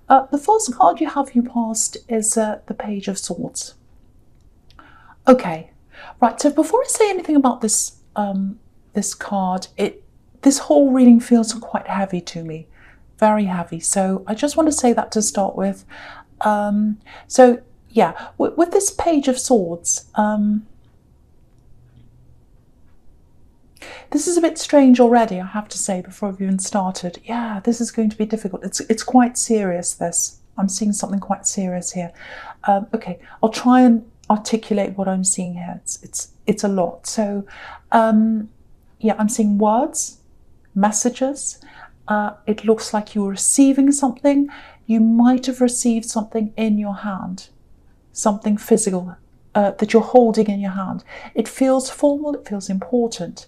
The first card you have you passed is the Page of Swords. Okay, right. So before I say anything about this this card, this whole reading feels quite heavy to me, very heavy. So I just want to say that to start with. So yeah, with this Page of Swords, this is a bit strange already, I have to say, before I've even started. Yeah, this is going to be difficult. It's quite serious, this. I'm seeing something quite serious here. Okay, I'll try and articulate what I'm seeing here. It's a lot. So, yeah, I'm seeing words, messages. It looks like you're receiving something. You might have received something in your hand, something physical that you're holding in your hand. It feels formal, it feels important.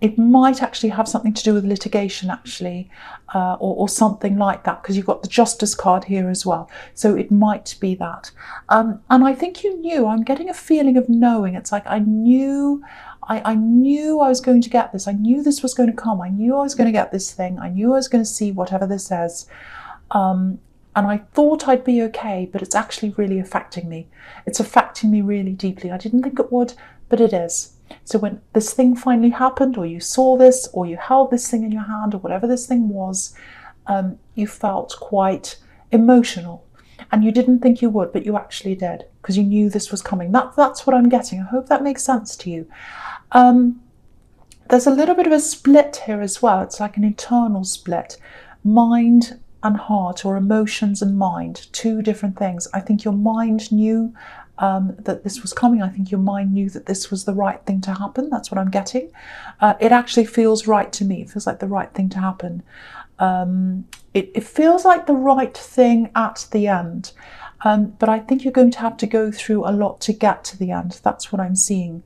It might actually have something to do with litigation, actually, or something like that, because you've got the Justice card here as well. So it might be that. And I think you knew. I'm getting a feeling of knowing. It's like I knew I was going to get this. I knew this was going to come. I knew I was going to get this thing. I knew I was going to see whatever this says. And I thought I'd be okay, but it's actually really affecting me. It's affecting me really deeply. I didn't think it would, but it is. So when this thing finally happened, or you saw this, or you held this thing in your hand, or whatever this thing was, you felt quite emotional. And you didn't think you would, but you actually did, because you knew this was coming. That's what I'm getting. I hope that makes sense to you. There's a little bit of a split here as well. It's like an internal split. Mind and heart, or emotions and mind, two different things. I think your mind knew that this was coming. I think your mind knew that this was the right thing to happen. That's what I'm getting. It actually feels right to me. It feels like the right thing to happen. It feels like the right thing at the end. But I think you're going to have to go through a lot to get to the end. That's what I'm seeing.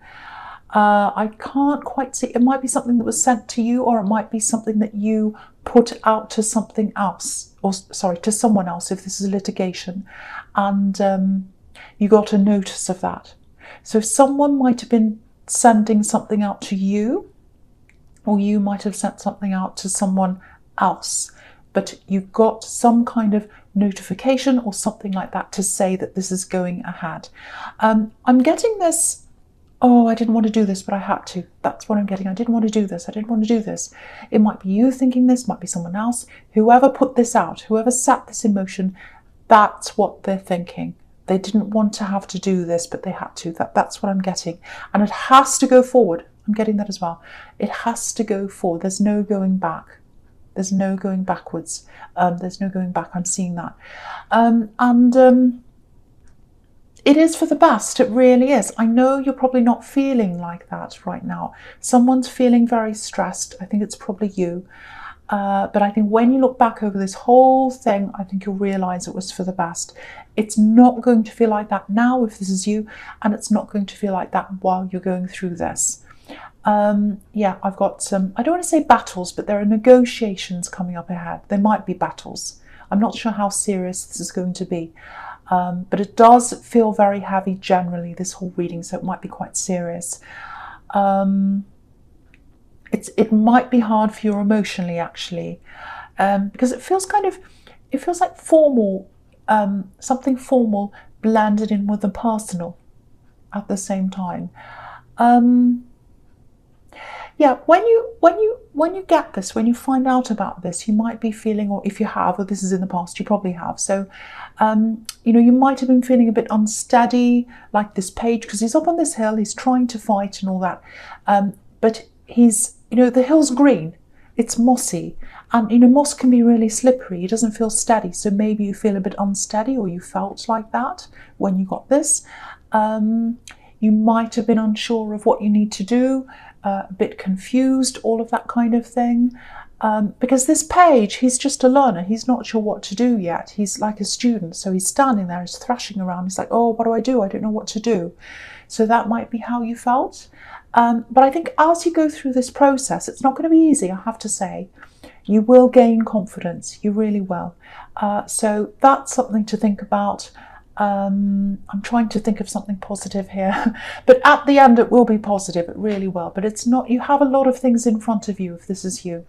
I can't quite see. It might be something that was sent to you, or it might be something that you put out to something else, or sorry, to someone else, if this is litigation, and you got a notice of that. So someone might have been sending something out to you, or you might have sent something out to someone else, but you got some kind of notification or something like that to say that this is going ahead. I'm getting this, oh, I didn't want to do this, but I had to. That's what I'm getting. I didn't want to do this. I didn't want to do this. It might be you thinking this, might be someone else. Whoever put this out, whoever set this in motion, that's what they're thinking. They didn't want to have to do this, but they had to. That's what I'm getting. And it has to go forward. I'm getting that as well. It has to go forward. There's no going back. There's no going backwards. There's no going back. I'm seeing that. It is for the best. It really is. I know you're probably not feeling like that right now. Someone's feeling very stressed. I think it's probably you. But I think when you look back over this whole thing, I think you'll realise it was for the best. It's not going to feel like that now if this is you, and it's not going to feel like that while you're going through this. Yeah, I've got some, I don't want to say battles, but there are negotiations coming up ahead. There might be battles. I'm not sure how serious this is going to be. But it does feel very heavy generally, this whole reading, so it might be quite serious. It might be hard for you emotionally, actually, because it feels like formal, something formal blended in with the personal at the same time. Yeah, when you get this, when you find out about this, you might be feeling, or if you have, or this is in the past, you probably have. So, you might have been feeling a bit unsteady, like this page, because he's up on this hill, he's trying to fight and all that. But he's, the hill's green, it's mossy, and moss can be really slippery. It doesn't feel steady. So maybe you feel a bit unsteady, or you felt like that when you got this. You might have been unsure of what you need to do. A bit confused, all of that kind of thing. Because this page, he's just a learner. He's not sure what to do yet. He's like a student. So he's standing there, he's thrashing around. He's like, oh, what do I do? I don't know what to do. So that might be how you felt. But I think as you go through this process, it's not going to be easy, I have to say. You will gain confidence. You really will. So that's something to think about. I'm trying to think of something positive here, but at the end it will be positive, it really will. But it's not, you have a lot of things in front of you if this is you.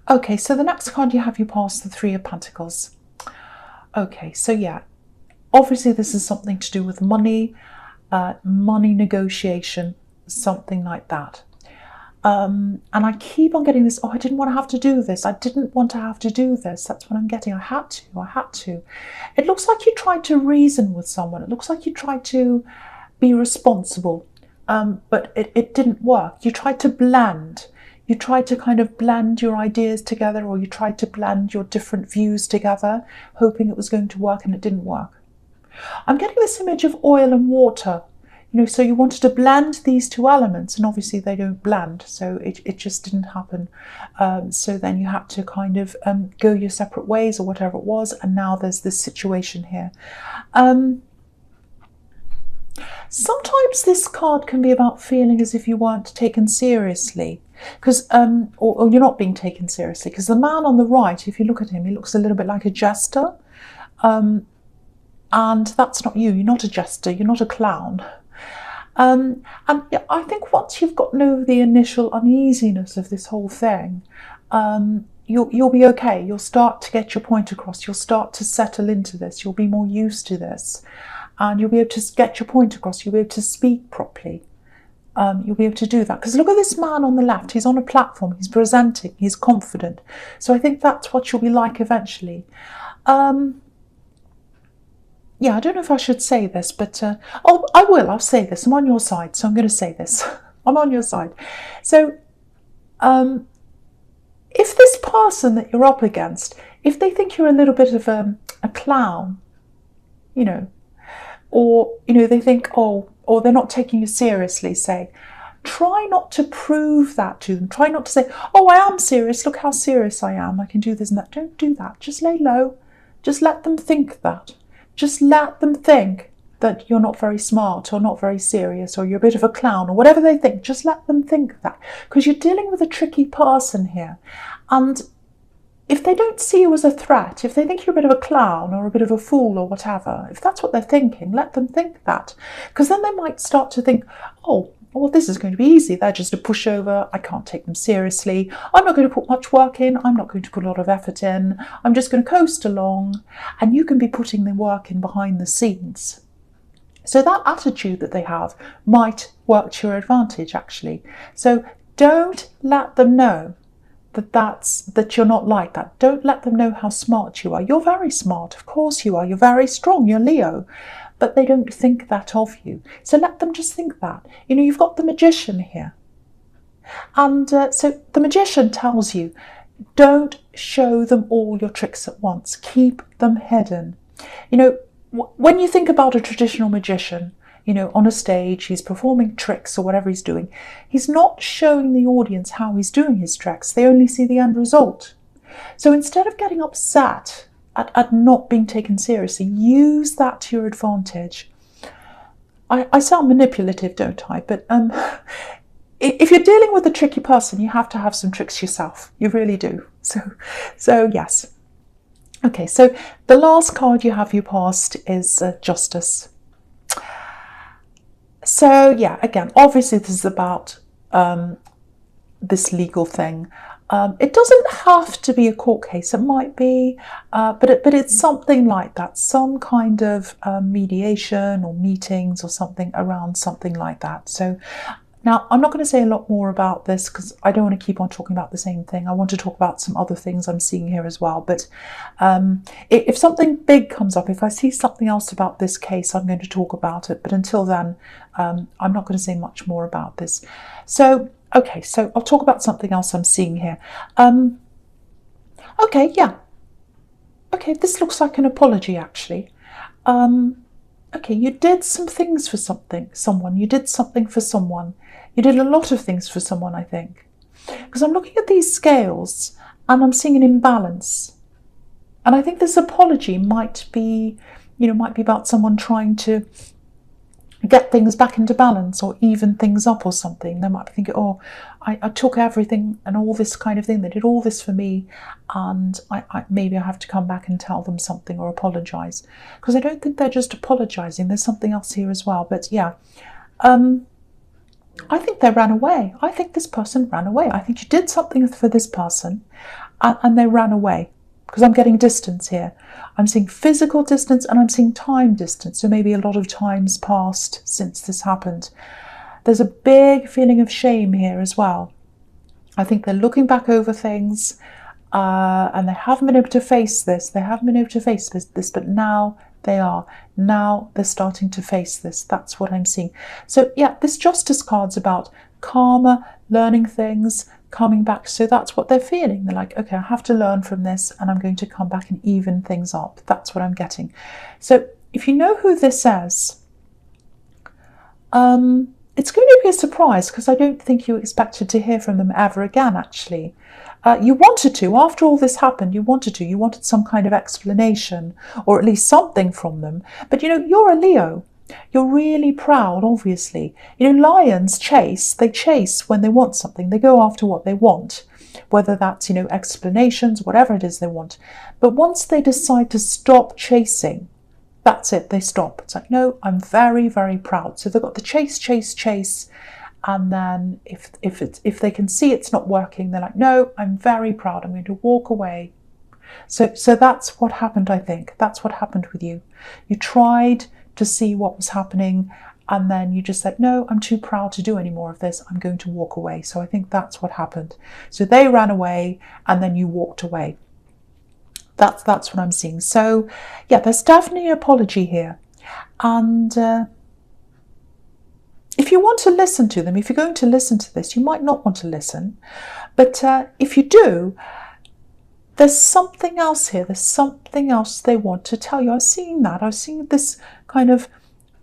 Okay, so the next card you have, you pass the Three of Pentacles. Okay, so yeah, obviously this is something to do with money, money negotiation, something like that. And I keep on getting this, oh, I didn't want to have to do this. I didn't want to have to do this. That's what I'm getting. I had to. It looks like you tried to reason with someone. It looks like you tried to be responsible, but it didn't work. You tried to blend. You tried to kind of blend your ideas together, or you tried to blend your different views together, hoping it was going to work, and it didn't work. I'm getting this image of oil and water. So you wanted to blend these two elements, and obviously they don't blend, so it just didn't happen. So then you had to kind of go your separate ways, or whatever it was, and now there's this situation here. Sometimes this card can be about feeling as if you weren't taken seriously, because or you're not being taken seriously, because the man on the right, if you look at him, he looks a little bit like a jester, and that's not you. You're not a jester. You're not a clown. And I think once you've gotten over the initial uneasiness of this whole thing, you'll be okay. You'll start to get your point across. You'll start to settle into this. You'll be more used to this, and you'll be able to get your point across. You'll be able to speak properly. You'll be able to do that. Because look at this man on the left. He's on a platform. He's presenting. He's confident. So I think that's what you'll be like eventually. Yeah, I don't know if I should say this, but I will. I'll say this. I'm on your side, so I'm going to say this. I'm on your side. So if this person that you're up against, if they think you're a little bit of a clown, or they think, or they're not taking you seriously, say, try not to prove that to them. Try not to say, oh, I am serious. Look how serious I am. I can do this and that. Don't do that. Just lay low. Just let them think that. Just let them think that you're not very smart, or not very serious, or you're a bit of a clown, or whatever they think. Just let them think that, because you're dealing with a tricky person here. And if they don't see you as a threat, if they think you're a bit of a clown or a bit of a fool or whatever, if that's what they're thinking, let them think that. Because then they might start to think, oh, well, this is going to be easy. They're just a pushover. I can't take them seriously. I'm not going to put much work in. I'm not going to put a lot of effort in. I'm just going to coast along. And you can be putting the work in behind the scenes. So that attitude that they have might work to your advantage, actually. So don't let them know that you're not like that. Don't let them know how smart you are. You're very smart. Of course you are. You're very strong. You're Leo. But they don't think that of you. So let them just think that. You've got the Magician here. And so the Magician tells you, don't show them all your tricks at once. Keep them hidden. When you think about a traditional magician, on a stage, he's performing tricks or whatever he's doing. He's not showing the audience how he's doing his tricks. They only see the end result. So instead of getting upset at not being taken seriously, use that to your advantage. I sound manipulative, don't I? But if you're dealing with a tricky person, you have to have some tricks yourself. You really do. So yes. Okay, so the last card you passed is Justice. So yeah, again, obviously this is about this legal thing. It doesn't have to be a court case. It might be, but it's something like that. Some kind of mediation or meetings or something around something like that. So now I'm not going to say a lot more about this because I don't want to keep on talking about the same thing. I want to talk about some other things I'm seeing here as well. But if something big comes up, if I see something else about this case, I'm going to talk about it. But until then, I'm not going to say much more about this. So okay, so I'll talk about something else I'm seeing here. Okay, yeah. Okay, this looks like an apology, actually. Okay, you did some things for someone. You did something for someone. You did a lot of things for someone, I think. Because I'm looking at these scales and I'm seeing an imbalance. And I think this apology might be about someone trying to get things back into balance or even things up or something. They might be thinking, oh, I took everything and all this kind of thing. They did all this for me, and maybe I have to come back and tell them something or apologise. Because I don't think they're just apologising. There's something else here as well. But yeah, I think they ran away. I think this person ran away. I think you did something for this person, and they ran away. Because I'm getting distance here. I'm seeing physical distance and I'm seeing time distance. So maybe a lot of time's passed since this happened. There's a big feeling of shame here as well. I think they're looking back over things and they haven't been able to face this. They haven't been able to face this, but now they are. Now they're starting to face this. That's what I'm seeing. So yeah, this Justice card's about karma, learning things, coming back. So that's what they're feeling. They're like, okay, I have to learn from this and I'm going to come back and even things up. That's what I'm getting. So if you know who this is, it's going to be a surprise because I don't think you expected to hear from them ever again, actually. You wanted to, after all this happened, you wanted some kind of explanation or at least something from them. But you're a Leo. You're really proud, obviously. Lions chase. They chase when they want something. They go after what they want, whether that's, explanations, whatever it is they want. But once they decide to stop chasing, that's it. They stop. It's like, no, I'm very, very proud. So they've got the chase, chase, chase. And then if they can see it's not working, they're like, no, I'm very proud. I'm going to walk away. So that's what happened, I think. That's what happened with you. You tried to see what was happening and then you just said, no, I'm too proud to do any more of this, I'm going to walk away. So I think that's what happened. So they ran away and then you walked away. That's what I'm seeing. So yeah, there's definitely an apology here. And if you want to listen to them, if you're going to listen to this, you might not want to listen, but if you do, there's something else here. There's something else they want to tell you. I've seen that. I've seen this kind of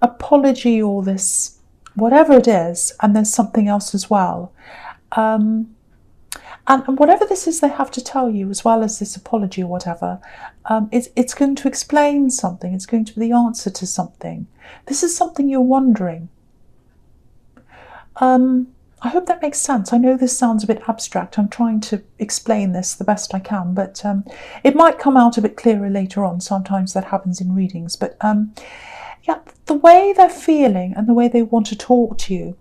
apology or this whatever it is, and there's something else as well. And whatever this is they have to tell you, as well as this apology or whatever, it's going to explain something. It's going to be the answer to something. This is something you're wondering. I hope that makes sense. I know this sounds a bit abstract. I'm trying to explain this the best I can, but it might come out a bit clearer later on. Sometimes that happens in readings. But yeah, the way they're feeling and the way they want to talk to you,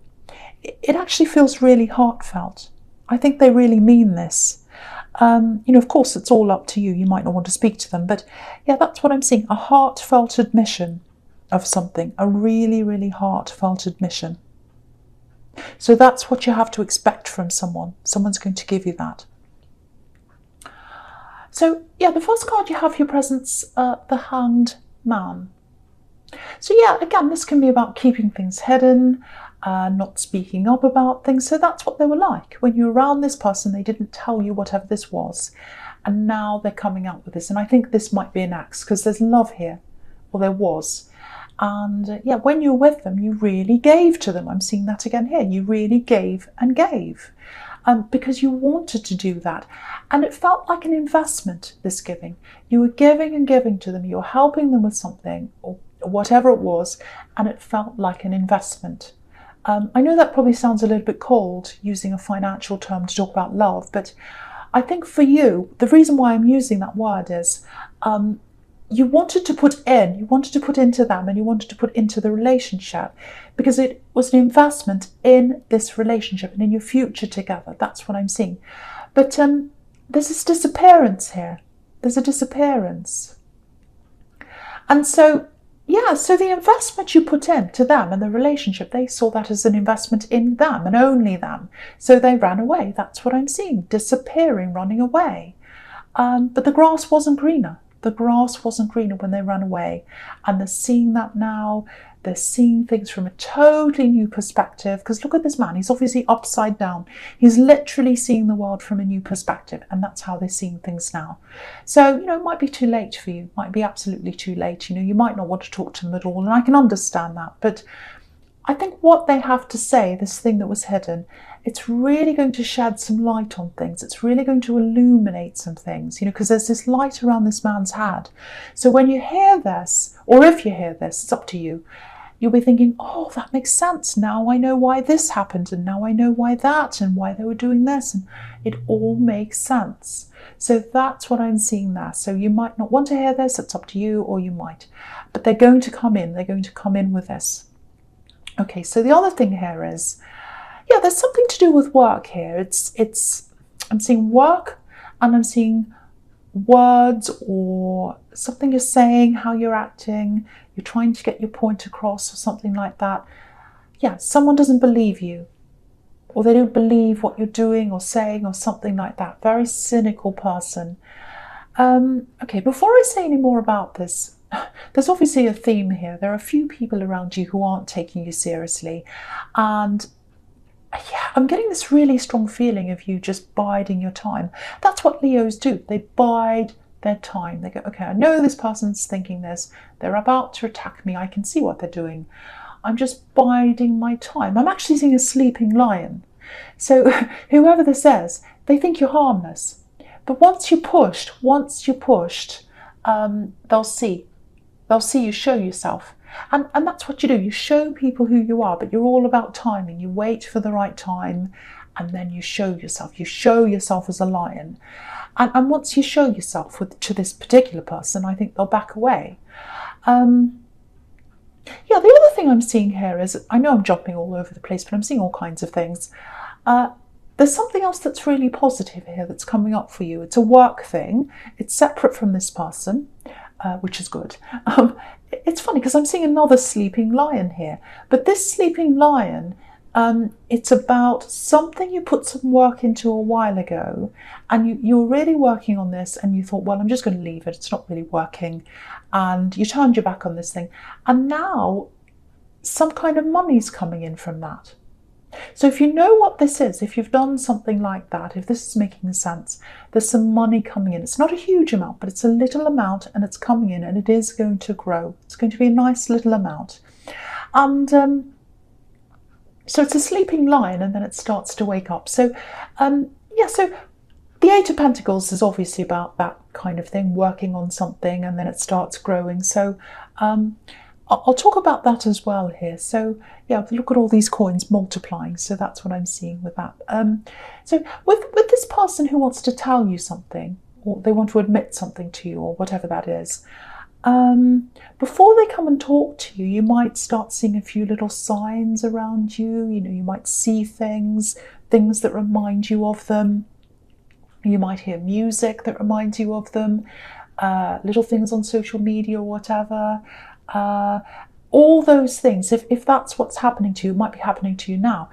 it actually feels really heartfelt. I think they really mean this. Of course, it's all up to you. You might not want to speak to them, but yeah, that's what I'm seeing. A heartfelt admission of something, a really, really heartfelt admission. So that's what you have to expect from someone. Someone's going to give you that. So yeah, the first card you have for your presence, the Hanged Man. So yeah, again, this can be about keeping things hidden, not speaking up about things. So that's what they were like. When you were around this person, they didn't tell you whatever this was. And now they're coming out with this. And I think this might be an axe because there's love here. Well, there was. And yeah, when you were with them, you really gave to them. I'm seeing that again here. You really gave and gave because you wanted to do that. And it felt like an investment, this giving. You were giving and giving to them. You were helping them with something or whatever it was. And it felt like an investment. I know that probably sounds a little bit cold, using a financial term to talk about love. But I think for you, the reason why I'm using that word is you wanted to put into them and you wanted to put into the relationship because it was an investment in this relationship and in your future together. That's what I'm seeing. But there's this disappearance here. There's a disappearance. And so, yeah, so the investment you put into them and the relationship, they saw that as an investment in them and only them. So they ran away. That's what I'm seeing. Disappearing, running away. But the grass wasn't greener. The grass wasn't greener when they ran away. And they're seeing that now. They're seeing things from a totally new perspective. Because look at this man. He's obviously upside down. He's literally seeing the world from a new perspective. And that's how they're seeing things now. So, it might be too late for you. It might be absolutely too late. You might not want to talk to them at all. And I can understand that. But I think what they have to say, this thing that was hidden, it's really going to shed some light on things. It's really going to illuminate some things, because there's this light around this man's head. So when you hear this, or if you hear this, it's up to you, you'll be thinking, oh, that makes sense. Now I know why this happened, and now I know why that, and why they were doing this, and it all makes sense. So that's what I'm seeing there. So you might not want to hear this, it's up to you, or you might. But they're going to come in. They're going to come in with this. Okay, so the other thing here is, yeah, there's something to do with work here. I'm seeing work and I'm seeing words or something you're saying, how you're acting, you're trying to get your point across or something like that. Yeah, someone doesn't believe you, or they don't believe what you're doing or saying or something like that. Very cynical person. Okay, before I say any more about this, there's obviously a theme here. There are a few people around you who aren't taking you seriously, and yeah, I'm getting this really strong feeling of you just biding your time. That's what Leos do. They bide their time. They go, okay, I know this person's thinking this. They're about to attack me. I can see what they're doing. I'm just biding my time. I'm actually seeing a sleeping lion. So whoever this is, they think you're harmless. But once you're pushed, they'll see. They'll see you show yourself. And that's what you do. You show people who you are, but you're all about timing. You wait for the right time, and then you show yourself. You show yourself as a lion. And once you show yourself to this particular person, I think they'll back away. Yeah, the other thing I'm seeing here is, I know I'm jumping all over the place, but I'm seeing all kinds of things. There's something else that's really positive here that's coming up for you. It's a work thing. It's separate from this person, which is good. It's funny because I'm seeing another sleeping lion here. But this sleeping lion, it's about something you put some work into a while ago, and you're really working on this, and you thought, well, I'm just going to leave it. It's not really working. And you turned your back on this thing. And now some kind of money's coming in from that. So if you know what this is, if you've done something like that, if this is making sense, there's some money coming in. It's not a huge amount, but it's a little amount, and it's coming in, and it is going to grow. It's going to be a nice little amount. And so it's a sleeping lion, and then it starts to wake up. So so the Eight of Pentacles is obviously about that kind of thing, working on something, and then it starts growing. So I'll talk about that as well here. So yeah, look at all these coins multiplying. So that's what I'm seeing with that. So with this person who wants to tell you something, or they want to admit something to you, or whatever that is, before they come and talk to you, you might start seeing a few little signs around you. You know, you might see things that remind you of them. You might hear music that reminds you of them, little things on social media or whatever. All those things, if that's what's happening to you, it might be happening to you now.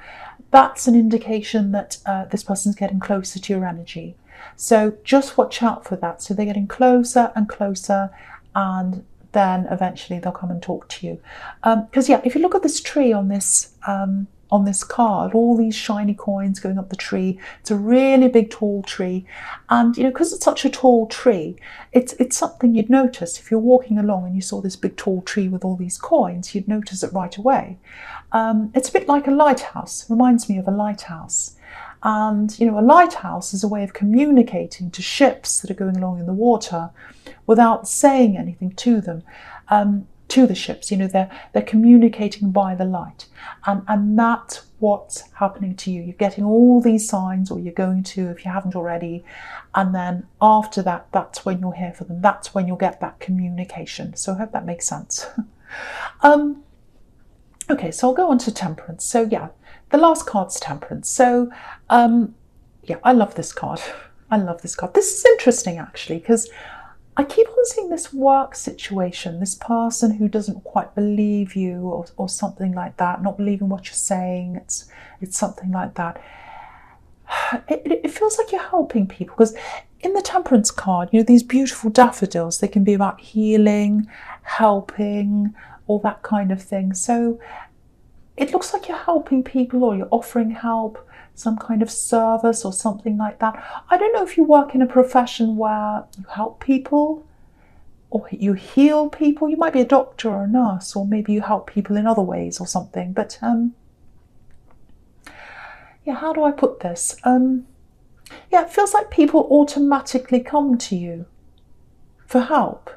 That's an indication that this person's getting closer to your energy. So just watch out for that. So they're getting closer and closer, and then eventually they'll come and talk to you. Because yeah, if you look at this tree on this card, all these shiny coins going up the tree, it's a really big tall tree, and you know, because it's such a tall tree, it's something you'd notice. If you're walking along and you saw this big tall tree with all these coins, you'd notice it right away. It's a bit like a lighthouse. Reminds me of a lighthouse. And you know, a lighthouse is a way of communicating to ships that are going along in the water without saying anything to them. To the ships, you know, they're communicating by the light, and that's what's happening to you. You're getting all these signs, or you're going to, if you haven't already, and then after that, that's when you'll hear from them. That's when you'll get that communication. So I hope that makes sense. Okay, so I'll go on to Temperance. So yeah, the last card's Temperance. So yeah, I love this card. I love this card. This is interesting actually, because I keep on seeing this work situation, this person who doesn't quite believe you, or something like that, not believing what you're saying. It's something like that. It feels like you're helping people, because in the Temperance card, you know, these beautiful daffodils, they can be about healing, helping, all that kind of thing. So it looks like you're helping people, or you're offering help, some kind of service or something like that. I don't know if you work in a profession where you help people or you heal people. You might be a doctor or a nurse, or maybe you help people in other ways or something. But yeah, how do I put this? Yeah, it feels like people automatically come to you for help.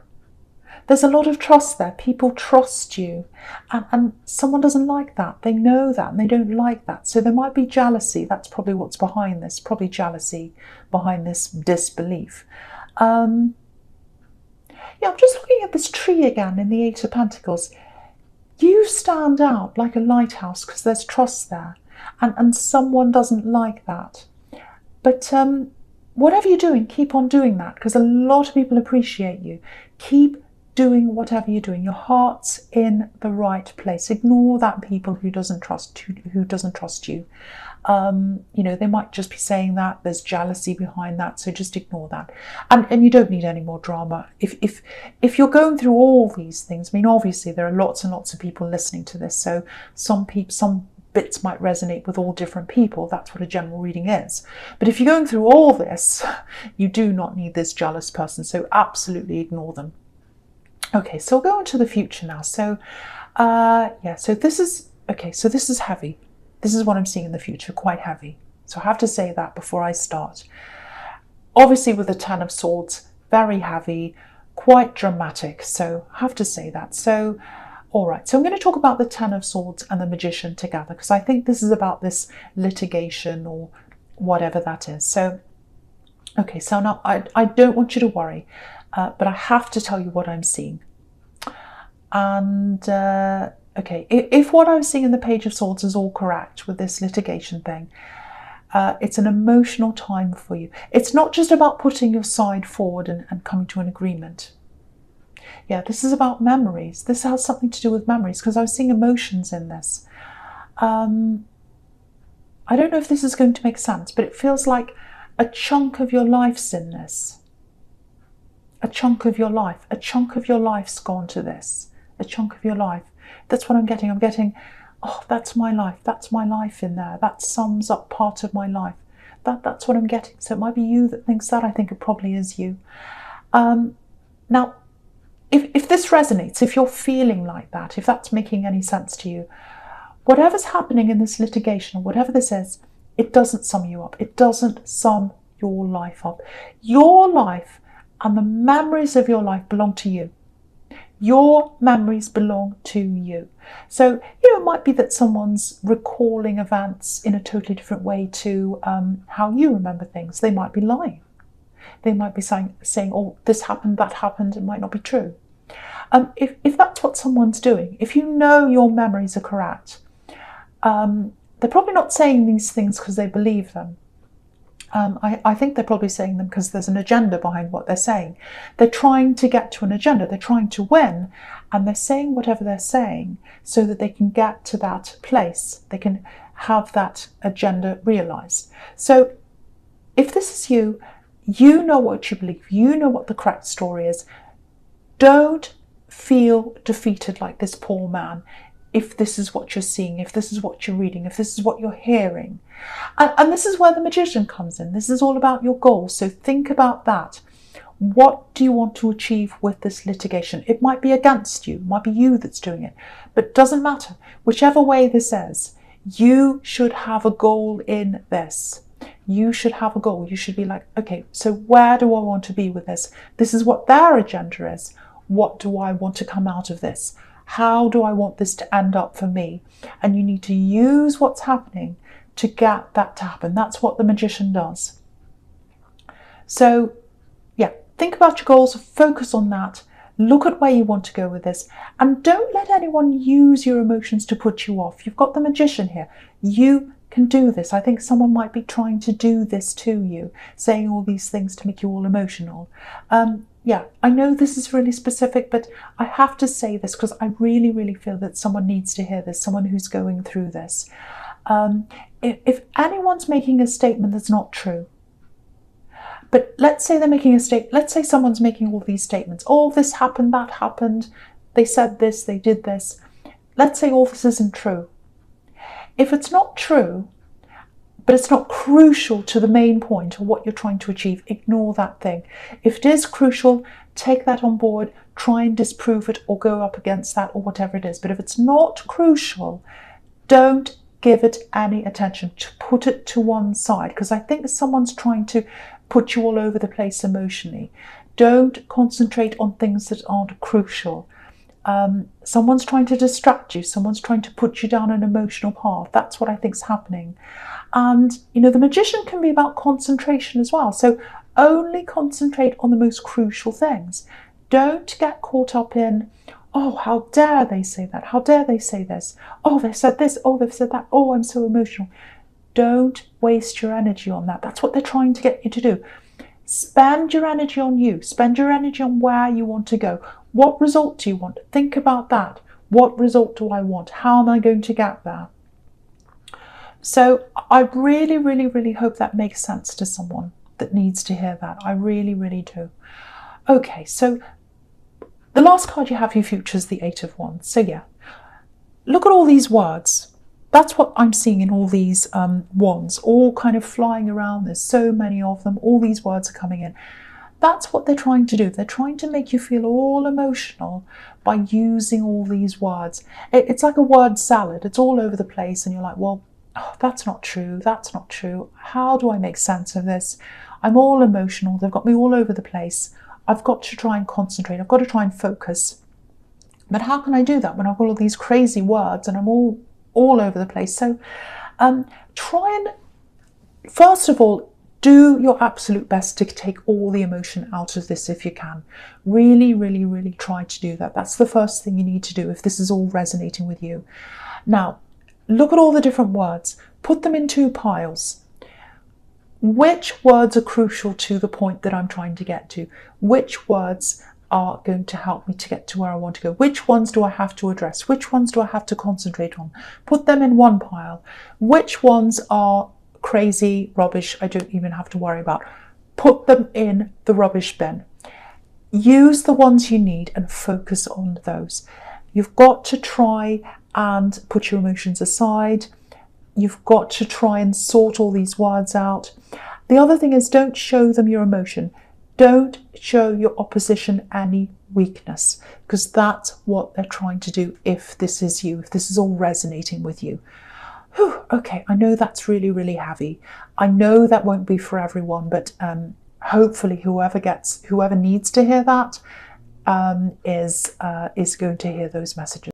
There's a lot of trust there. People trust you, and someone doesn't like that. They know that, and they don't like that. So there might be jealousy. That's probably what's behind this. Probably jealousy behind this disbelief. Yeah, I'm just looking at this tree again in the Eight of Pentacles. You stand out like a lighthouse because there's trust there, and someone doesn't like that. But whatever you're doing, keep on doing that, because a lot of people appreciate you. Keep doing whatever you're doing. Your heart's in the right place. Ignore that people who doesn't trust you. They might just be saying that. There's jealousy behind that, so just ignore that. And you don't need any more drama. If you're going through all these things, I mean, obviously there are lots and lots of people listening to this, so some bits might resonate with all different people. That's what a general reading is. But if you're going through all this, you do not need this jealous person, so absolutely ignore them. Okay, so we'll go into the future now. So so this is heavy. This is what I'm seeing in the future, quite heavy. So I have to say that before I start. Obviously with the Ten of Swords, very heavy, quite dramatic. So I have to say that. So, all right. So I'm going to talk about the Ten of Swords and the Magician together, because I think this is about this litigation or whatever that is. So, okay. So now I don't want you to worry, but I have to tell you what I'm seeing. And, okay, if what I'm seeing in the Page of Swords is all correct with this litigation thing, it's an emotional time for you. It's not just about putting your side forward and coming to an agreement. Yeah, this is about memories. This has something to do with memories, because I was seeing emotions in this. I don't know if this is going to make sense, but it feels like a chunk of your life's in this. A chunk of your life. A chunk of your life's gone to this. A chunk of your life. That's what I'm getting. I'm getting, oh, that's my life. That's my life in there. That sums up part of my life. That's what I'm getting. So it might be you that thinks that. I think it probably is you. Now, if this resonates, if you're feeling like that, if that's making any sense to you, whatever's happening in this litigation, or whatever this is, it doesn't sum you up. It doesn't sum your life up. Your life and the memories of your life belong to you. Your memories belong to you. So, it might be that someone's recalling events in a totally different way to how you remember things. They might be lying. They might be saying, oh, this happened, that happened. It might not be true. If that's what someone's doing, if you know your memories are correct, they're probably not saying these things because they believe them. I think they're probably saying them because there's an agenda behind what they're saying. They're trying to get to an agenda. They're trying to win, and they're saying whatever they're saying so that they can get to that place. They can have that agenda realized. So if this is you, you know what you believe. You know what the correct story is. Don't feel defeated like this poor man if this is what you're seeing, if this is what you're reading, if this is what you're hearing. And this is where the Magician comes in. This is all about your goals. So think about that. What do you want to achieve with this litigation? It might be against you. It might be you that's doing it. But it doesn't matter. Whichever way this is, you should have a goal in this. You should have a goal. You should be like, okay, so where do I want to be with this? This is what their agenda is. What do I want to come out of this? How do I want this to end up for me? And you need to use what's happening to get that to happen. That's what the Magician does. So, yeah, think about your goals, focus on that, look at where you want to go with this, and don't let anyone use your emotions to put you off. You've got the Magician here. You can do this. I think someone might be trying to do this to you, saying all these things to make you all emotional. Yeah, I know this is really specific, but I have to say this because I really, really feel that someone needs to hear this, someone who's going through this. If anyone's making a statement that's not true, but let's say they're making a statement, let's say someone's making all these statements, oh, this happened, that happened, they said this, they did this. Let's say all this isn't true. If it's not true, but it's not crucial to the main point or what you're trying to achieve, ignore that thing. If it is crucial, take that on board, try and disprove it or go up against that or whatever it is. But if it's not crucial, don't give it any attention. To put it to one side, because I think someone's trying to put you all over the place emotionally. Don't concentrate on things that aren't crucial. Someone's trying to distract you. Someone's trying to put you down an emotional path. That's what I think is happening. And, the Magician can be about concentration as well. So only concentrate on the most crucial things. Don't get caught up in, oh, how dare they say that? How dare they say this? Oh, they said this. Oh, they've said that. Oh, I'm so emotional. Don't waste your energy on that. That's what they're trying to get you to do. Spend your energy on you. Spend your energy on where you want to go. What result do you want? Think about that. What result do I want? How am I going to get there? So I really, really, really hope that makes sense to someone that needs to hear that. I really, really do. Okay, so the last card you have for your future is the Eight of Wands. So yeah, look at all these words. That's what I'm seeing in all these wands, all kind of flying around. There's so many of them. All these words are coming in. That's what they're trying to do. They're trying to make you feel all emotional by using all these words. It's like a word salad. It's all over the place, and you're like, well, oh, that's not true. That's not true. How do I make sense of this? I'm all emotional. They've got me all over the place. I've got to try and concentrate. I've got to try and focus. But how can I do that when I've got all these crazy words and I'm all over the place? So try and, first of all, do your absolute best to take all the emotion out of this if you can. Really, really, really try to do that. That's the first thing you need to do if this is all resonating with you. Now, look at all the different words. Put them in two piles. Which words are crucial to the point that I'm trying to get to? Which words are going to help me to get to where I want to go? Which ones do I have to address? Which ones do I have to concentrate on? Put them in one pile. Which ones are crazy, rubbish, I don't even have to worry about? Put them in the rubbish bin. Use the ones you need and focus on those. You've got to try and put your emotions aside. You've got to try and sort all these words out. The other thing is, don't show them your emotion. Don't show your opposition any weakness, because that's what they're trying to do if this is you, if this is all resonating with you. Whew, okay, I know that's really, really heavy. I know that won't be for everyone, but hopefully whoever needs to hear that is going to hear those messages.